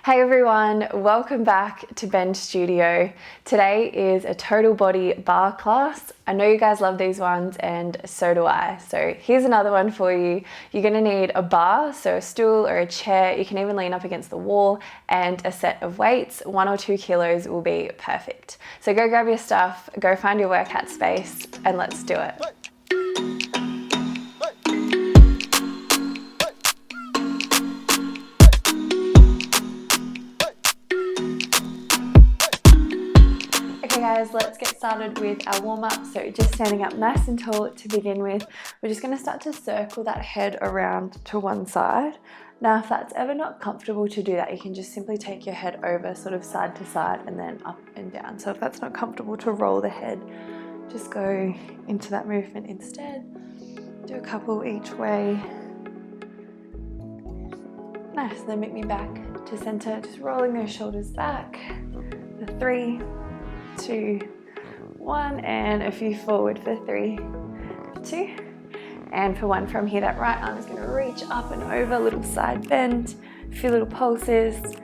Hey everyone, welcome back to BEND Studio. Today is a total body bar class. I know you guys love these ones and so do I. So here's another one for you. You're gonna need a bar, so a stool or a chair. You can even lean up against the wall, and a set of weights. 1 or 2 kilos will be perfect. So go grab your stuff, go find your workout space, and let's do it. Guys, let's get started with our warm-up. So just standing up nice and tall to begin with. We're just going to start to circle that head around to one side. Now if that's ever not comfortable to do that, you can just simply take your head over sort of side to side and then up and down. So if that's not comfortable to roll the head, just go into that movement instead. Do a couple each way. Nice, then meet me back to center, just rolling those shoulders back. For 3, 2, 1, and a few forward for 3, 2, and for 1. From here, that right arm is going to reach up and over, little side bend, a few little pulses,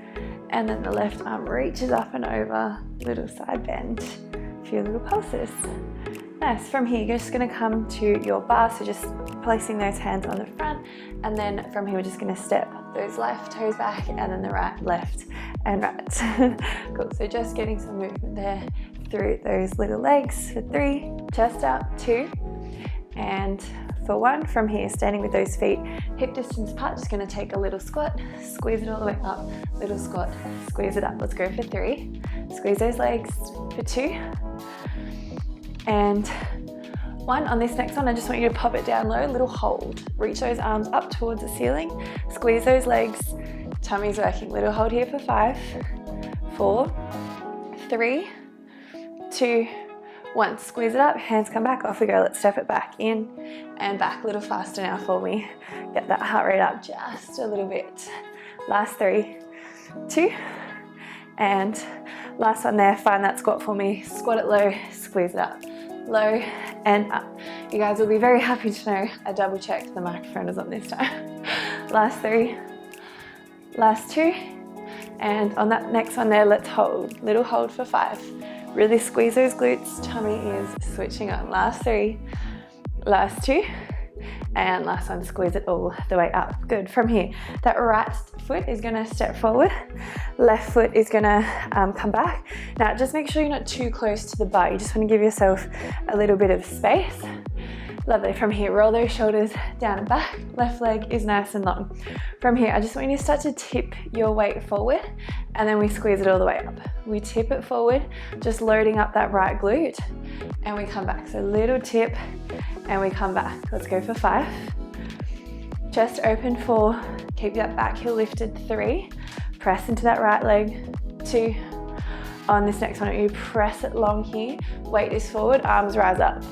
and then the left arm reaches up and over, little side bend, a few little pulses. Nice. From here, you're just going to come to your bar, so just placing those hands on the front, and then from here we're just going to step those left toes back and then the right, left and right. Cool. So just getting some movement there through those little legs for 3, chest out, 2, and for 1. From here, standing with those feet hip distance apart, just going to take a little squat, squeeze it all the way up, little squat, squeeze it up. Let's go for 3, squeeze those legs for 2, and 1. On this next one, I just want you to pop it down low, little hold. Reach those arms up towards the ceiling, squeeze those legs, tummy's working. Little hold here for 5, 4, 3, 2, 1. Squeeze it up, hands come back, off we go. Let's step it back in and back. A little faster now for me. Get that heart rate up just a little bit. Last 3, 2, and last one there. Find that squat for me. Squat it low, squeeze it up. Low and up. You guys will be very happy to know I double checked the microphone is on this time. Last 3, last 2, and on that next one there, let's hold. Little hold for 5. Really squeeze those glutes, tummy is switching on. Last 3, last 2, and last one, squeeze it all the way up. Good. From here, that right foot is going to step forward, left foot is going to come back. Now just make sure you're not too close to the bar. You just want to give yourself a little bit of space. Lovely. From here, roll those shoulders down and back. Left leg is nice and long. From here, I just want you to start to tip your weight forward, and then we squeeze it all the way up. We tip it forward, just loading up that right glute, and we come back. So little tip, and we come back. Let's go for 5. Chest open, 4. Keep that back heel lifted, 3. Press into that right leg, 2. On this next one, you press it long here. Weight is forward, arms rise up.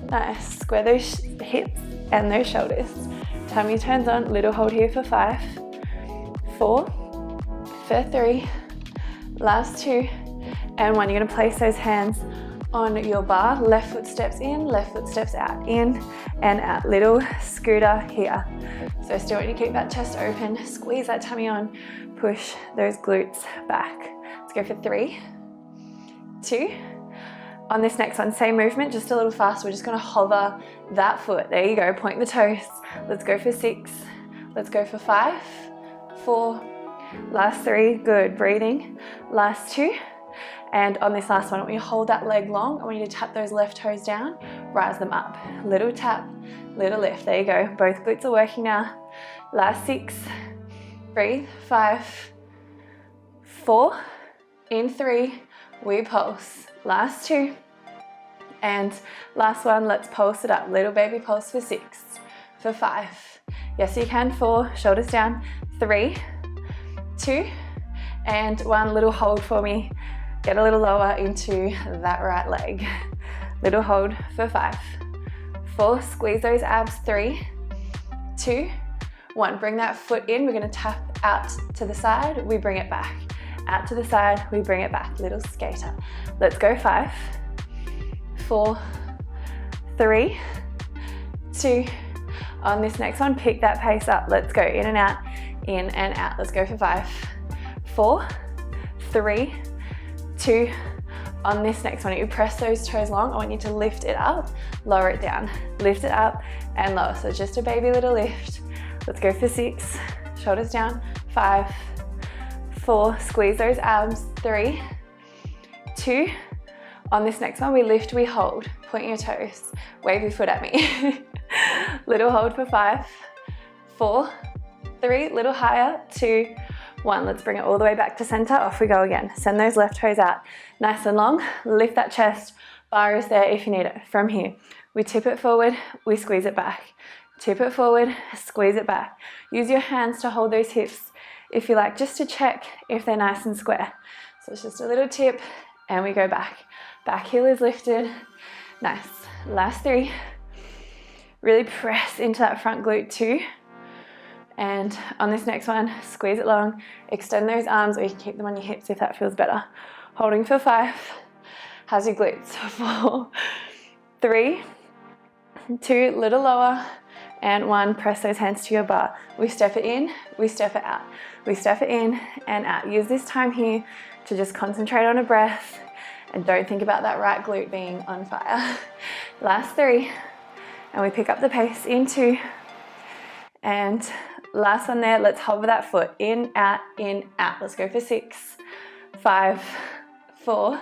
Nice. Square those hips and those shoulders. Tummy turns on. Little hold here for 5, 4, for 3, last 2, and 1. You're going to place those hands on your bar. Left foot steps in, left foot steps out, in and out. Little scooter here. So still want you to keep that chest open, squeeze that tummy on, push those glutes back. Let's go for 3, 2. On this next one, same movement, just a little faster. We're just going to hover that foot. There you go, point the toes. Let's go for 6. Let's go for 5, 4, last 3, good, breathing. Last 2, and on this last one, I want you to hold that leg long. I want you to tap those left toes down, rise them up. Little tap, little lift. There you go, both glutes are working now. Last 6, breathe, 5, 4, in 3, we pulse. Last 2, and last one, let's pulse it up. Little baby pulse for 6, for 5. Yes, you can. 4, shoulders down. 3, 2, and 1. Little hold for me. Get a little lower into that right leg. Little hold for 5, 4, squeeze those abs. 3, 2, 1. Bring that foot in. We're going to tap out to the side. We bring it back. Out to the side, we bring it back. Little skater. Let's go. 5, 4, 3, 2. On this next one, pick that pace up. Let's go in and out, in and out. Let's go for 5, 4, 3, 2. On this next one, you press those toes long. I want you to lift it up, lower it down, lift it up and lower. So just a baby little lift. Let's go for 6, shoulders down, 5, 4, squeeze those abs, 3, 2. On this next one, we lift, we hold, point your toes, wave your foot at me. Little hold for 5, 4, 3, little higher, 2, 1. Let's bring it all the way back to center. Off we go again. Send those left toes out nice and long. Lift that chest. Bar is there if you need it. From here, we tip it forward, we squeeze it back. Tip it forward, squeeze it back. Use your hands to hold those hips if you like, just to check if they're nice and square. So it's just a little tip and we go back. Back heel is lifted. Nice. Last 3. Really press into that front glute 2. And on this next one, squeeze it long, extend those arms, or you can keep them on your hips if that feels better. Holding for 5. How's your glutes? 4, 3, 2, little lower, and 1. Press those hands to your bar. We step it in, we step it out. We step it in and out. Use this time here to just concentrate on a breath and don't think about that right glute being on fire. Last 3, and we pick up the pace in 2, and last one there, let's hover that foot, in, out, let's go for 6, 5, 4,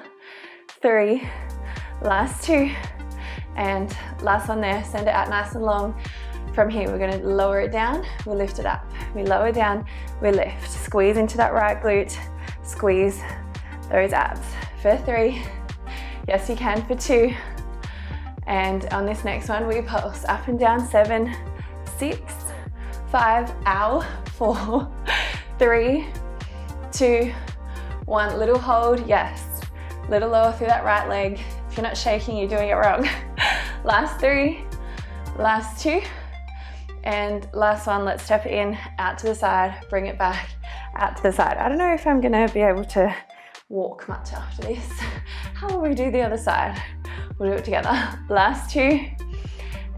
3, last 2, and last one there, send it out nice and long. From here, we're gonna lower it down, we lift it up, we lower down, we lift, squeeze into that right glute, squeeze those abs. For 3, yes you can, for 2, and on this next one, we pulse up and down, 7, 6, 5, ow, 4, 3, 2, 1. Little hold, yes. Little lower through that right leg. If you're not shaking, you're doing it wrong. Last 3, last 2, and last one. Let's step it in, out to the side, bring it back, out to the side. I don't know if I'm gonna be able to walk much after this. How will we do the other side? We'll do it together. Last 2.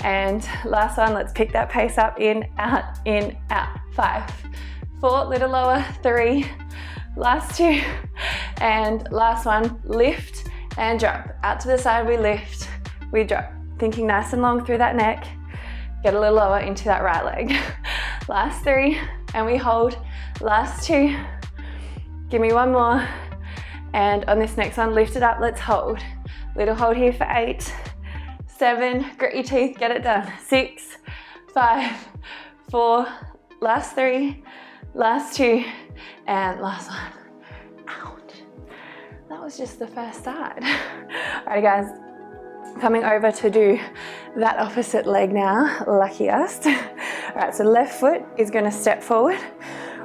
And last one, let's pick that pace up, in, out, 5, 4, little lower, 3, last 2, and last one, lift and drop. Out to the side, we lift, we drop. Thinking nice and long through that neck, get a little lower into that right leg. Last 3, and we hold, last 2, give me 1 more, and on this next one, lift it up, let's hold. Little hold here for 8, 7, grit your teeth, get it done. 6, 5, 4, last 3, last 2, and last one. Ouch. That was just the first side. Alrighty guys, coming over to do that opposite leg now, lucky us. Alright, so left foot is gonna step forward,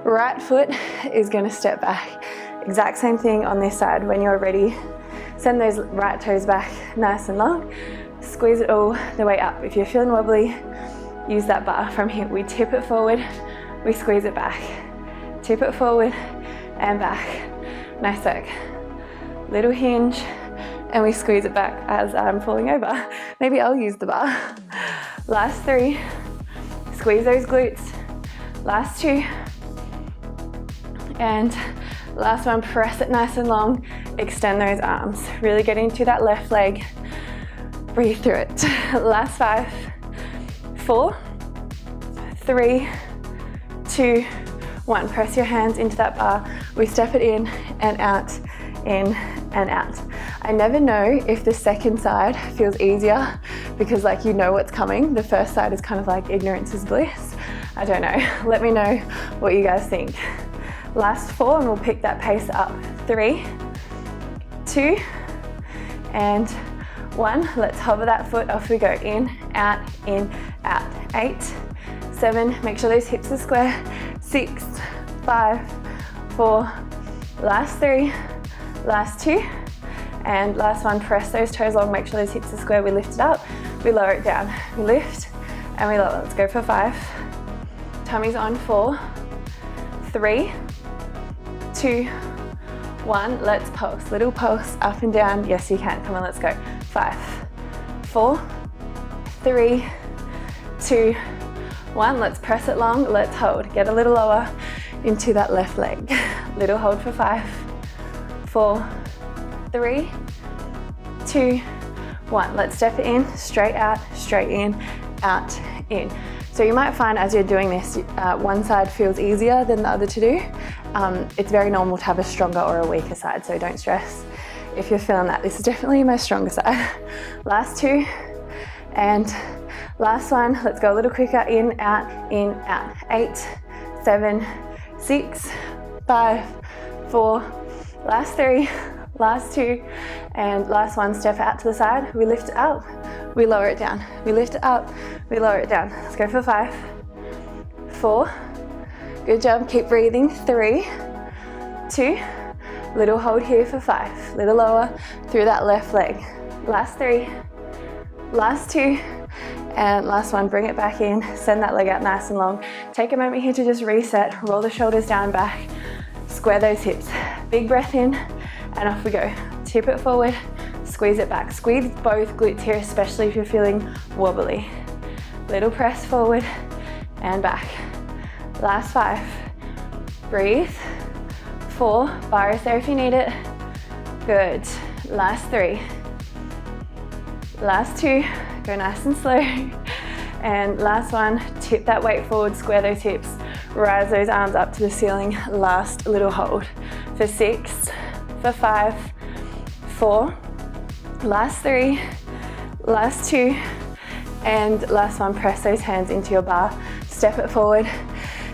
right foot is gonna step back. Exact same thing on this side. When you're ready, send those right toes back nice and long. Squeeze it all the way up. If you're feeling wobbly, use that bar. From here, we tip it forward, we squeeze it back. Tip it forward and back. Nice work. Little hinge, and we squeeze it back as I'm falling over. Maybe I'll use the bar. Last 3, squeeze those glutes. Last 2, and last one, press it nice and long. Extend those arms. Really get into that left leg. Breathe through it. Last 5, 4, 3, 2, 1. Press your hands into that bar. We step it in and out, in and out. I never know if the second side feels easier because like you know what's coming. The first side is kind of like ignorance is bliss. I don't know. Let me know what you guys think. Last 4, and we'll pick that pace up. 3, 2, and 1. Let's hover that foot, off we go. In, out, 8, 7, make sure those hips are square. 6, 5, 4, last 3, last 2, and last one, press those toes long, make sure those hips are square. We lift it up, we lower it down. We lift and we lower. Let's go for 5. Tummy's on. 4, 3, 2, 1. Let's pulse. Little pulse up and down. Yes, you can. Come on, let's go. 5, 4, 3, 2, 1. Let's press it long. Let's hold. Get a little lower into that left leg. little hold for 5, 4, 3, 2, 1. Let's step it in, straight out, straight in, out, in. So you might find as you're doing this, one side feels easier than the other to do. It's very normal to have a stronger or a weaker side, so don't stress if you're feeling that. This is definitely my stronger side. Last 2, and last one. Let's go a little quicker. In, out, 8, 7, 6, 5, 4, last 3, last 2, and last one. Step out to the side. We lift it up, we lower it down. We lift it up, we lower it down. Let's go for 5, 4, good job, keep breathing. 3, 2, little hold here for 5, little lower through that left leg. Last 3, last 2, and last one. Bring it back in, send that leg out nice and long. Take a moment here to just reset, roll the shoulders down, back, square those hips. Big breath in, and off we go. Tip it forward, squeeze it back. Squeeze both glutes here, especially if you're feeling wobbly. Little press forward and back. Last 5, breathe. 4, Barre there if you need it. Good. Last 3, last 2, go nice and slow. And last one, tip that weight forward, square those hips, rise those arms up to the ceiling. Last little hold for 6, for 5, 4, last 3, last 2, and last one. Press those hands into your bar, step it forward,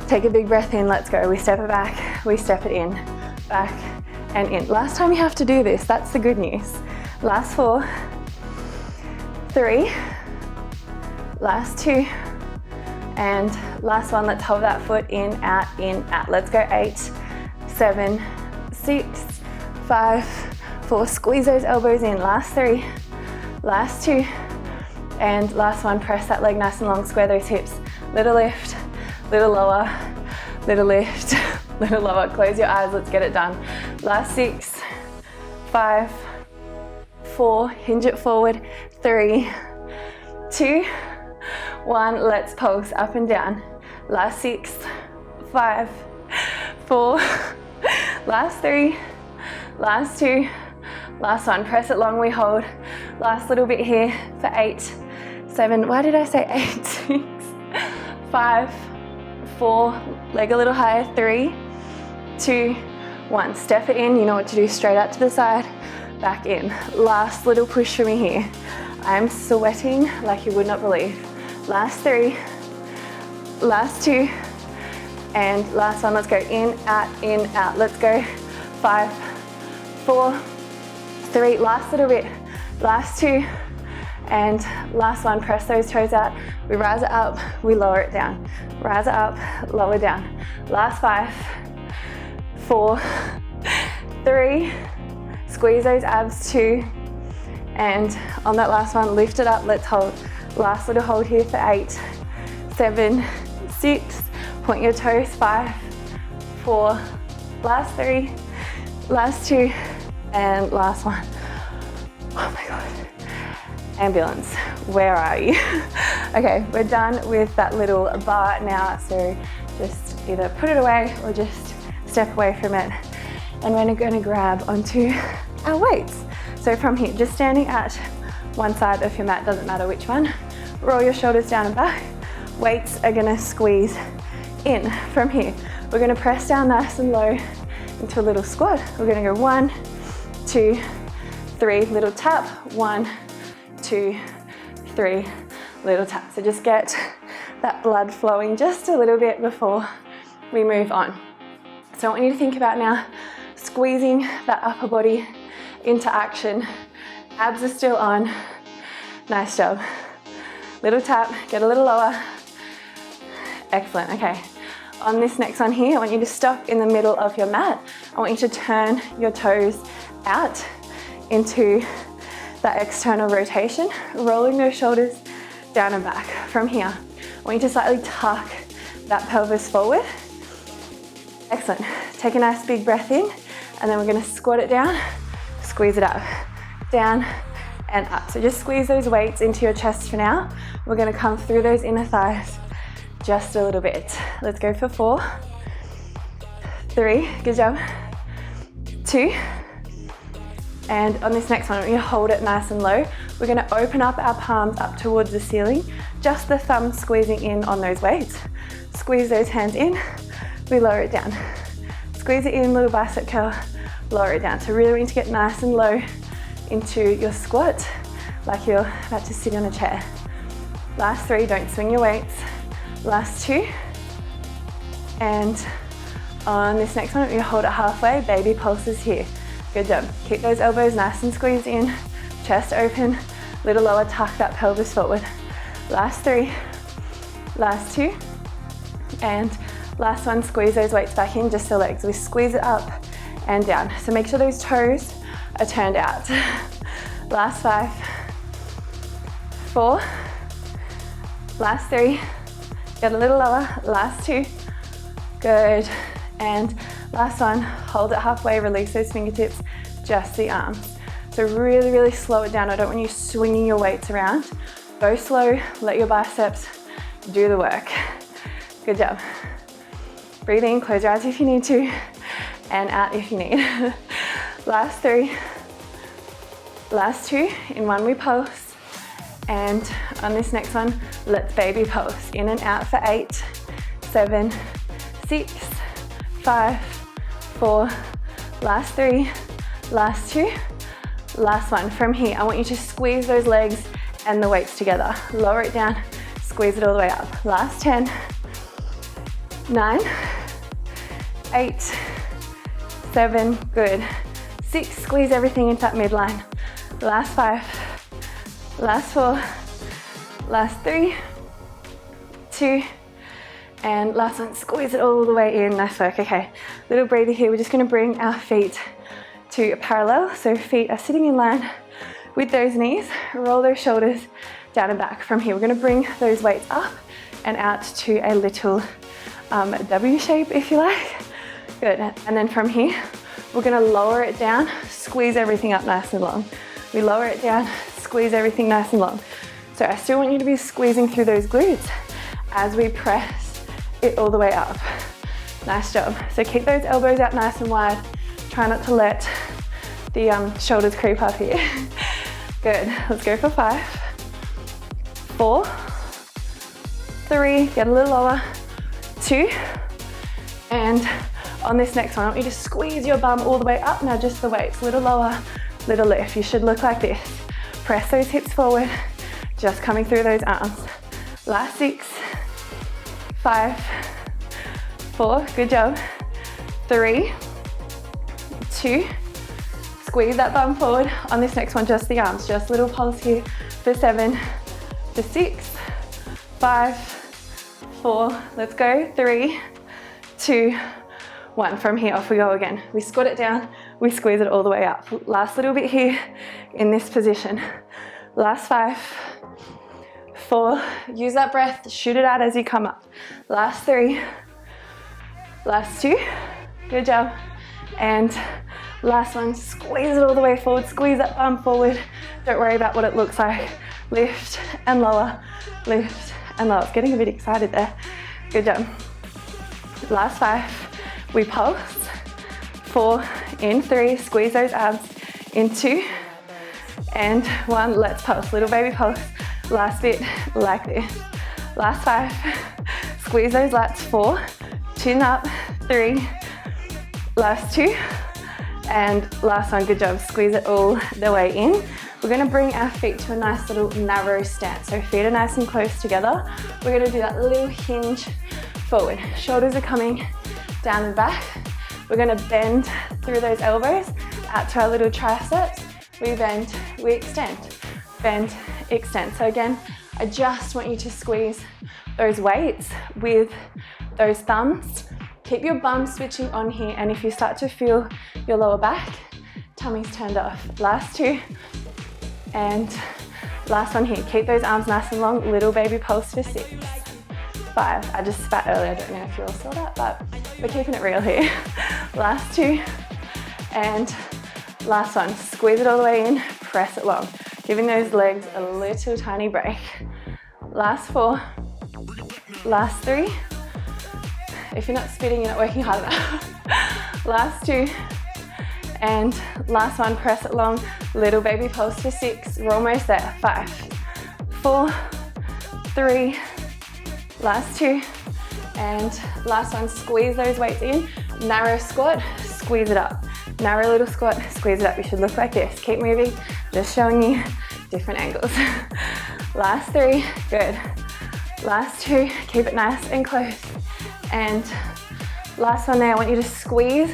take a big breath in, let's go. We step it back, we step it in, back and in. Last time you have to do this, that's the good news. Last 4, 3, last 2, and last one. Let's hold that foot in, out, in, out. Let's go. 8, 7, 6, 5, 4, squeeze those elbows in. Last 3, last 2, and last one. Press that leg nice and long, square those hips. Little lift, little lower, little lift, little lower. Close your eyes, let's get it done. Last 6, 5, 4, hinge it forward. 3, 2, 1, let's pulse up and down. Last 6, 5, 4, last 3, last 2, last one. Press it long, we hold. Last little bit here for 8, 7, why did I say 8? 6, 5, 4, leg a little higher. 3, 2, 1. Step it in, you know what to do, straight out to the side, back in. Last little push for me here. I'm sweating like you would not believe. Last 3, last 2, and last one. Let's go. In, out. Let's go. 5, 4, 3, last little bit. Last 2, and last one. Press those toes out. We rise it up, we lower it down. Rise it up, lower down. Last 5, 4, 3, squeeze those abs. 2, and on that last one, lift it up, let's hold. Last little hold here for 8, 7, 6, point your toes. 5, 4, last 3, last 2, and last one. Oh my God. Ambulance, where are you? Okay, we're done with that little bar now, so just either put it away or just step away from it. And we're gonna grab onto our weights. So from here, just standing at one side of your mat, doesn't matter which one. Roll your shoulders down and back. Weights are gonna squeeze in from here. We're gonna press down nice and low into a little squat. We're gonna go 1, 2, 3, little tap. 1, 2, 3, little tap. So just get that blood flowing just a little bit before we move on. So I want you to think about now squeezing that upper body into action. Abs are still on. Nice job. Little tap, get a little lower. Excellent, okay. On this next one here, I want you to stop in the middle of your mat. I want you to turn your toes out into that external rotation, rolling those shoulders down and back. From here, I want you to slightly tuck that pelvis forward. Excellent. Take a nice big breath in, and then we're gonna squat it down, squeeze it up, down and up. So just squeeze those weights into your chest for now. We're gonna come through those inner thighs just a little bit. Let's go for 4, 3, good job, 2, and on this next one, we're going to hold it nice and low. We're going to open up our palms up towards the ceiling, just the thumb squeezing in on those weights. Squeeze those hands in, we lower it down. Squeeze it in, little bicep curl, lower it down. So really want you to get nice and low into your squat, like you're about to sit on a chair. Last 3, don't swing your weights. Last 2, and on this next one, we hold it halfway, baby pulses here. Good job. Keep those elbows nice and squeezed in, chest open, little lower, tuck that pelvis forward. Last 3, last 2, and last one, squeeze those weights back in, just the legs. We squeeze it up and down. So make sure those toes are turned out. Last 5, 4, last 3, get a little lower, last 2, good, and last one, hold it halfway, release those fingertips, just the arms. So really, really slow it down. I don't want you swinging your weights around. Go slow, let your biceps do the work. Good job. Breathe in, close your eyes if you need to, and out if you need. Last 3, last 2, in one we pulse, and on this next one, let's baby pulse. In and out for 8, 7, 6, 5, 4, last 3, last 2, last one. From here, I want you to squeeze those legs and the weights together. Lower it down, squeeze it all the way up. Last 10, 9, 8, 7, good. 6, squeeze everything into that midline. Last 5, last 4, last 3, 2, and last one, squeeze it all the way in. Nice work. Okay, little breather here. We're just going to bring our feet to parallel. So feet are sitting in line with those knees. Roll those shoulders down and back. From here, we're going to bring those weights up and out to a little W shape, if you like. Good. And then from here, we're going to lower it down, squeeze everything up nice and long. We lower it down, squeeze everything nice and long. So I still want you to be squeezing through those glutes as we press it all the way up. Nice job. So keep those elbows out nice and wide. Try not to let the shoulders creep up here. Good. Let's go for 5, 4, 3, get a little lower, 2, and on this next one, I want you to squeeze your bum all the way up. Now just the weights, little lower, little lift. You should look like this. Press those hips forward, just coming through those arms. Last 6, 5, 4, good job, 3, 2, squeeze that bum forward. On this next one, just the arms, just little pulse here for 7, for 6, 5, 4, let's go, 3, 2, 1. From here, off we go again. We squat it down, we squeeze it all the way up. Last little bit here in this position. Last 5, 4, use that breath, shoot it out as you come up. Last 3, last 2, good job. And last one, squeeze it all the way forward, squeeze that bum forward. Don't worry about what it looks like. Lift and lower, lift and lower. It's getting a bit excited there. Good job. Last 5. We pulse, 4, in 3, squeeze those abs, in 2, and 1, let's pulse, little baby pulse, last bit, like this. Last 5, squeeze those lats, 4, chin up, 3, last 2, and last one, good job, squeeze it all the way in. We're going to bring our feet to a nice little narrow stance, so feet are nice and close together. We're going to do that little hinge forward, shoulders are coming down and back. We're going to bend through those elbows out to our little triceps. We bend, we extend, bend, extend. So again, I just want you to squeeze those weights with those thumbs. Keep your bum switching on here, and if you start to feel your lower back, tummy's turned off. Last 2, and last one here. Keep those arms nice and long, little baby pulse for 6, 5. I just spat earlier, I don't know if you all saw that, but we're keeping it real here. Last 2, and last one. Squeeze it all the way in, press it long. Giving those legs a little tiny break. Last 4, last 3, If you're not spitting, you're not working hard enough. Last 2. And last one, press it long. Little baby pulse for 6. We're almost there. 5, 4, 3. Last 2. And last one, squeeze those weights in. Narrow squat, squeeze it up. Narrow little squat, squeeze it up. You should look like this. Keep moving, just showing you different angles. Last 3, good. Last 2, keep it nice and close. And last one there, I want you to squeeze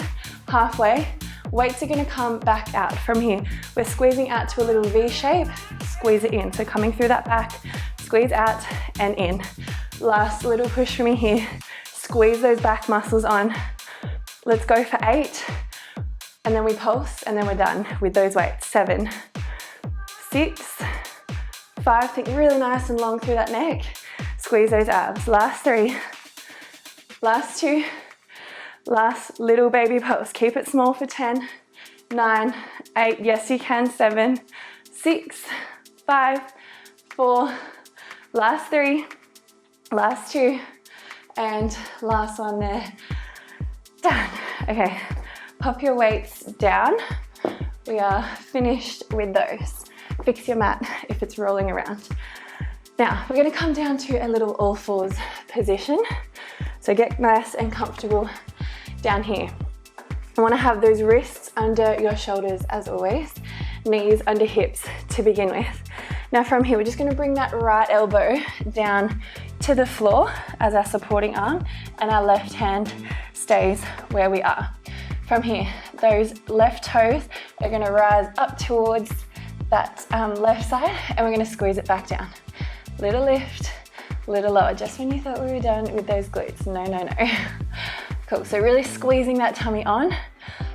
halfway. Weights are gonna come back out from here. We're squeezing out to a little V shape, squeeze it in. So coming through that back, squeeze out and in. Last little push for me here. Squeeze those back muscles on. Let's go for 8. And then we pulse, and then we're done with those weights. 7, 6, 5. Think really nice and long through that neck. Squeeze those abs. Last 3. Last 2. Last little baby pulse. Keep it small for 10, 9, 8. Yes, you can. 7, 6, 5, 4. Last 3. Last 2. And last one there. Done. Okay. Pop your weights down. We are finished with those. Fix your mat if it's rolling around. Now, we're going to come down to a little all fours position. So get nice and comfortable down here. I want to have those wrists under your shoulders as always. Knees under hips to begin with. Now from here, we're just going to bring that right elbow down to the floor as our supporting arm, and our left hand stays where we are. From here, those left toes are going to rise up towards that left side, and we're going to squeeze it back down. Little lift, little lower, just when you thought we were done with those glutes. No, no, no. Cool, so really squeezing that tummy on.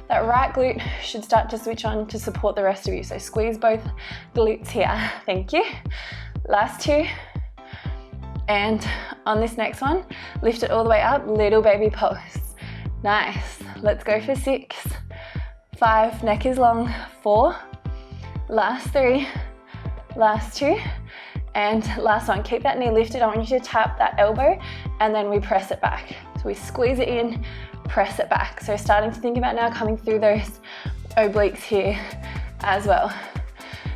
That right glute should start to switch on to support the rest of you. So squeeze both glutes here. Thank you. Last 2. And on this next one, lift it all the way up, little baby pulse. Nice. Let's go for 6, 5, neck is long, 4, last 3, last 2, and last one. Keep that knee lifted. I want you to tap that elbow, and then we press it back. So we squeeze it in, press it back. So starting to think about now coming through those obliques here as well.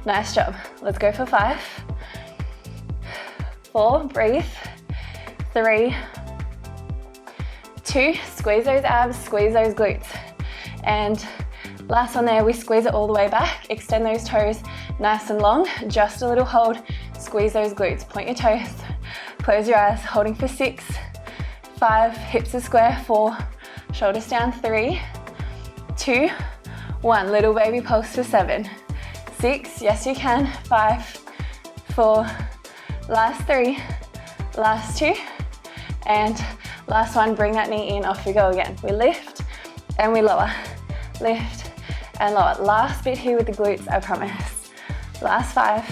Nice job. Let's go for 5, 4, breathe, 3, 2, squeeze those abs, squeeze those glutes. And last one there, we squeeze it all the way back, extend those toes nice and long, just a little hold, squeeze those glutes, point your toes, close your eyes, holding for 6, 5, hips are square, 4, shoulders down, 3, 2, 1, little baby pulse for 7, 6, yes you can, 5, 4, last 3, last 2, and last one, bring that knee in, off we go again. We lift and we lower, lift and lower. Last bit here with the glutes, I promise. Last 5,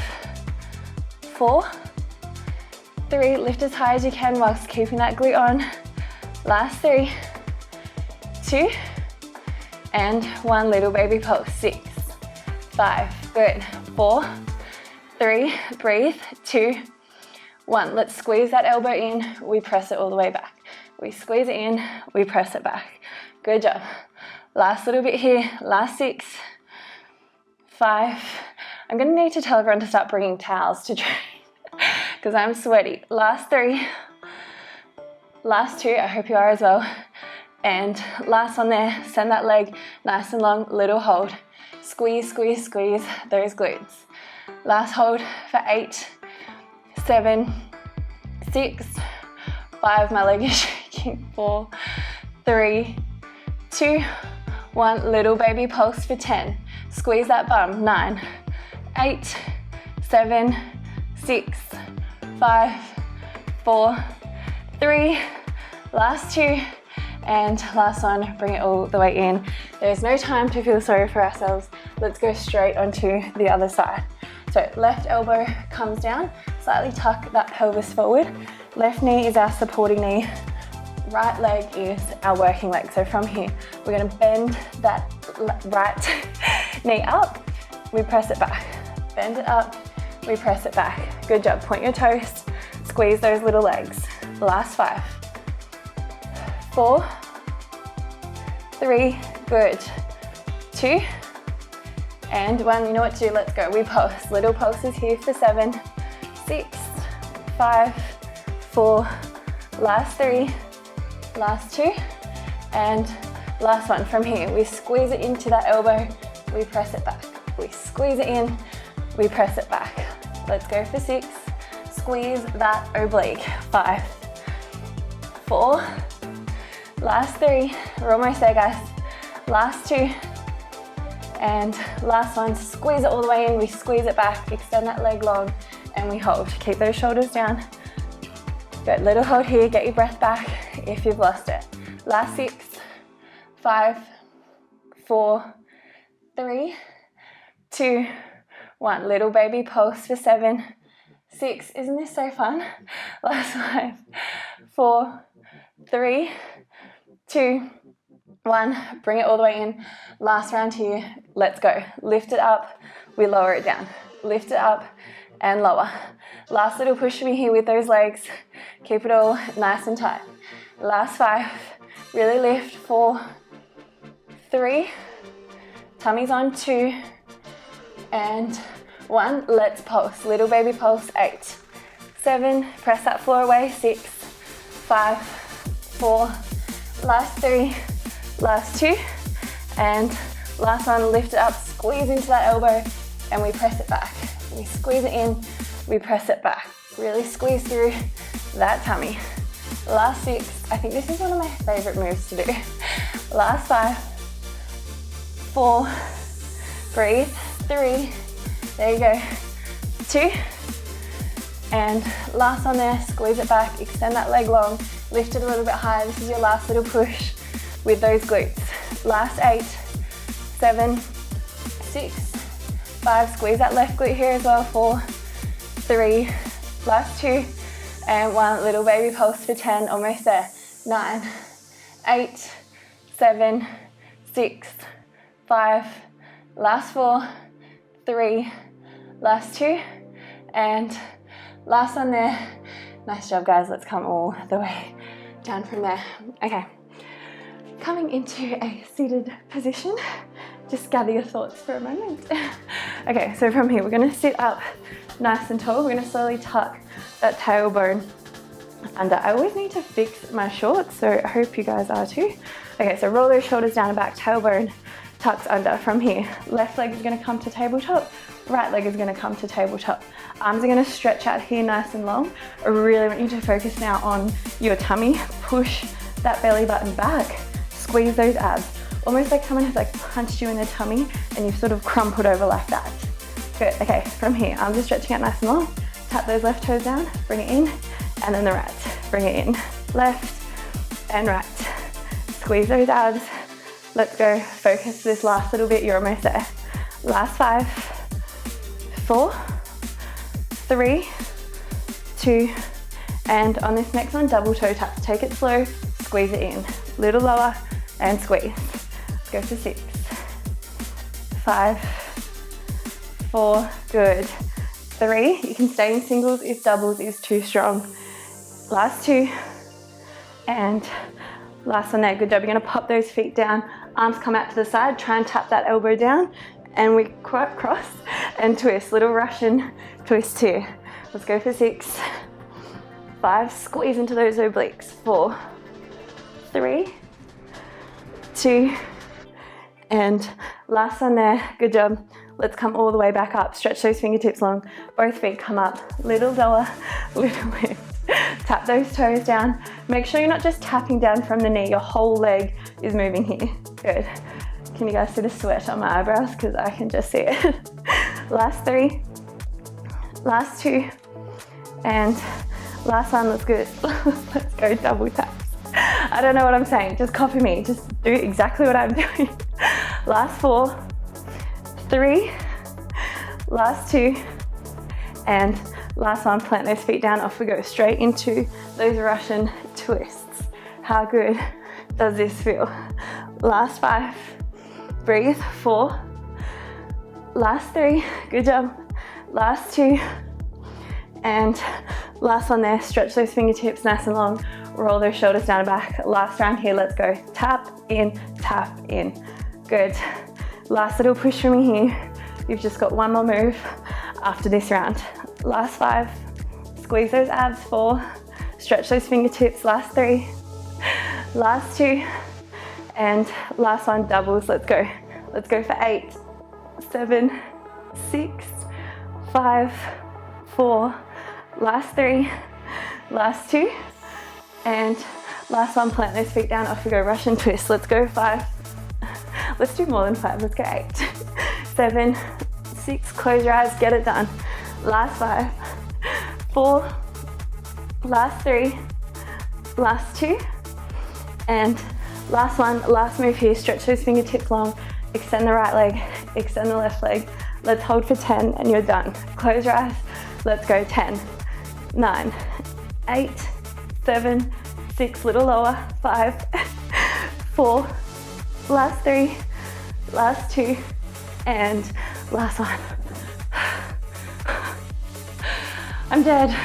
4, 3, lift as high as you can whilst keeping that glute on. Last 3, 2, and 1, little baby pulse. 6, 5, good. 4, 3, breathe, 2, 1. Let's squeeze that elbow in, we press it all the way back. We squeeze it in, we press it back. Good job. Last little bit here, last 6, 5. I'm gonna need to tell everyone to start bringing towels to train because I'm sweaty. Last 3, last 2, I hope you are as well. And last one there, send that leg nice and long, little hold. Squeeze, squeeze, squeeze those glutes. Last hold for 8, 7, 6, 5, my leg is shaking, 4, 3, 2, 1, little baby pulse for 10. Squeeze that bum, 9, 8, 7, 6, 5, 4, 3, last 2, and last one, bring it all the way in. There's no time to feel sorry for ourselves. Let's go straight onto the other side. So left elbow comes down, slightly tuck that pelvis forward. Left knee is our supporting knee. Right leg is our working leg. So from here, we're gonna bend that right knee up, we press it back. Bend it up, we press it back. Good job, point your toes, squeeze those little legs. Last 5, 4, 3, good. 2, and 1. You know what to do, let's go. We pulse, little pulses here for 7, 6, 5, 4, last 3, last 2, and last one. From here, we squeeze it into that elbow, we press it back. We squeeze it in, we press it back. Let's go for 6, squeeze that oblique. 5, 4, last 3, we're almost there guys. Last 2, and last one, squeeze it all the way in, we squeeze it back, extend that leg long, and we hold. Keep those shoulders down. Good, little hold here, get your breath back if you've lost it. Last 6, 5, 4, 3, 2, 1. Little baby pulse for 7, 6, isn't this so fun? Last 5, 4, 3, 2, 1. Bring it all the way in. Last round here, let's go. Lift it up, we lower it down. Lift it up and lower. Last little push for me here with those legs. Keep it all nice and tight. Last 5, really lift. 4, 3, tummy's on. 2, and 1. Let's pulse, little baby pulse. 8, 7, press that floor away. 6, 5, 4, last 3, last 2, and last one. Lift it up, squeeze into that elbow, and we press it back. We squeeze it in, we press it back. Really squeeze through that tummy. Last 6, I think this is one of my favorite moves to do. Last 5, 4, breathe. 3, there you go. 2, and last one there, squeeze it back, extend that leg long, lift it a little bit higher. This is your last little push with those glutes. Last 8, 7, 6, 5, squeeze that left glute here as well. 4, 3, last 2, and 1. Little baby pulse for 10, almost there. 9, 8, 7, 6, 5, last 4, 3, last 2, and last one there. Nice job guys, let's come all the way down from there. Okay, coming into a seated position. Just gather your thoughts for a moment. Okay, so from here we're going to sit up nice and tall. We're going to slowly tuck that tailbone under. I always need to fix my shorts, so I hope you guys are too. Okay, so roll those shoulders down and back, tailbone tucks under. From here, left leg is going to come to tabletop, right leg is going to come to tabletop. Arms are going to stretch out here nice and long. I really want you to focus now on your tummy. Push that belly button back, squeeze those abs. Almost like someone has like punched you in the tummy and you've sort of crumpled over like that. Good, okay, from here, arms are stretching out nice and long. Tap those left toes down, bring it in, and then the right. Bring it in, left and right. Squeeze those abs. Let's go, focus this last little bit, you're almost there. Last 5, 4, 3, 2, and on this next one, double toe taps. Take it slow, squeeze it in. Little lower and squeeze. Let's go for 6, 5, 4, good. 3, you can stay in singles if doubles is too strong. Last 2, and last one there, good job. You're gonna pop those feet down, arms come out to the side, try and tap that elbow down, and we cross and twist, little Russian twist here. Let's go for 6, 5, squeeze into those obliques. 4, 3, 2, and last one there, good job. Let's come all the way back up, stretch those fingertips long, both feet come up, little lower, little lift. Tap those toes down. Make sure you're not just tapping down from the knee, your whole leg is moving here. Good. Can you guys see the sweat on my eyebrows? Because I can just see it. Last 3, last 2, and last one, let's go. Let's go double taps. I don't know what I'm saying, just copy me, just do exactly what I'm doing. Last 4, 3, last 2, and last one. Plant those feet down, off we go, straight into those Russian twists. How good does this feel? Last 5, breathe. 4, last 3, good job. Last 2, and last one there, stretch those fingertips nice and long. Roll those shoulders down and back. Last round here, let's go. Tap in, tap in. Good. Last little push for me here. You've just got one more move after this round. Last 5. Squeeze those abs. 4. Stretch those fingertips. Last 3. Last 2. And last one, doubles. Let's go. Let's go for 8, 7, 6, 5, 4. Last 3. Last 2. And last one, plant those feet down. Off we go. Russian twist. Let's go. 5. Let's do more than 5. Let's go. 8, 7, 6. Close your eyes. Get it done. Last 5, 4. Last 3. Last 2. And last one, last move here. Stretch those fingertips long. Extend the right leg. Extend the left leg. Let's hold for 10 and you're done. Close your eyes. Let's go. 10, 9, 8, 7, 6, little lower. 5, 4, last 3, last 2, and last one. I'm dead.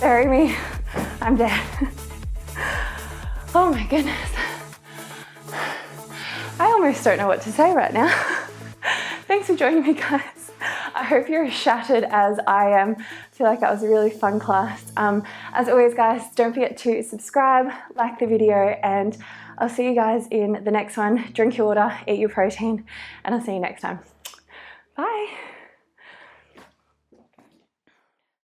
Bury me. I'm dead. Oh my goodness. I almost don't know what to say right now. Thanks for joining me, guys. I hope you're as shattered as I am. I feel like that was a really fun class. As always, guys, don't forget to subscribe, like the video, and I'll see you guys in the next one. Drink your water, eat your protein, and I'll see you next time. Bye.